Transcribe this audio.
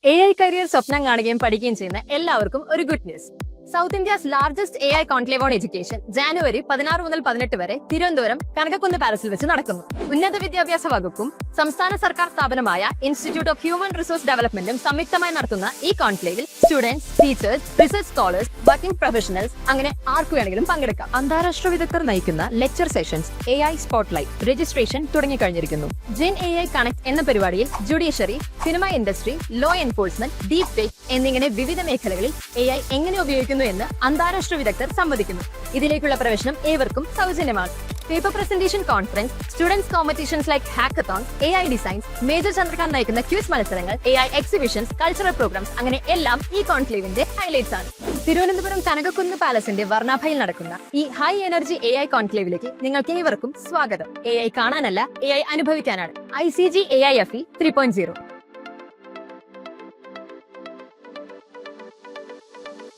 AI career സ്വപ്നം കാണുകയും പഠിക്കുകയും ചെയ്യുന്ന എല്ലാവർക്കും ഒരു good news. South India's largest AI conclave on education ജനുവരി 16 മുതൽ 18 വരെ തിരുവനന്തപുരം കനകക്കുന്ന് പാലസിൽ വെച്ച് നടക്കുന്നു. ഉന്നത വിദ്യാഭ്യാസ വകുപ്പും സംസ്ഥാന സർക്കാർ സ്ഥാപനമായ ഇൻസ്റ്റിറ്റ്യൂട്ട് ഓഫ് ഹ്യൂമൻ റിസോഴ്സ് ഡെവലപ്മെന്റും സംയുക്തമായി നടത്തുന്ന ഈ കോൺക്ലേവിൽ students, teachers, research scholars, working professionals അങ്ങനെ ആർക്കു വേണമെങ്കിലും പങ്കെടുക്കാം. അന്താരാഷ്ട്ര വിദഗ്ധർ നയിക്കുന്ന lecture sessions, AI spotlight, registration തുടങ്ങിക്കഴിഞ്ഞിരിക്കുന്നു. ജെൻ AI കണക്ട് എന്ന പരിപാടിയിൽ judiciary, cinema industry, law enforcement, deep fake എന്നിങ്ങനെ വിവിധ മേഖലകളിൽ AI എങ്ങനെ ഉപയോഗിക്കുന്നു എന്ന് അന്താരാഷ്ട്ര വിദഗ്ധർ സംവദിക്കുന്നു. ഇതിലേക്കുള്ള പ്രവേശനം ഏവർക്കും സൗജന്യമാണ്. Paper presentation conference, students competitions like hackathon, AI designs, major Chandrakant നയിക്കുന്ന ക്വിസ് മത്സരങ്ങൾ, AI എക്സിബിഷൻസ്, കൾച്ചറൽ പ്രോഗ്രാംസ് അങ്ങനെ എല്ലാം ഈ കോൺക്ലേവിന്റെ ഹൈലൈറ്റ്സ് ആണ്. തിരുവനന്തപുരം കനകക്കുന്ന് പാലസിന്റെ വർണ്ണാഭയിൽ നടക്കുന്ന ഈ ഹൈ എനർജി AI കോൺക്ലേവിലേക്ക് നിങ്ങൾക്ക് ഏവർക്കും സ്വാഗതം. AI കാണാനല്ല, AI അനുഭവിക്കാനാണ്. ICG AIFE 3.0.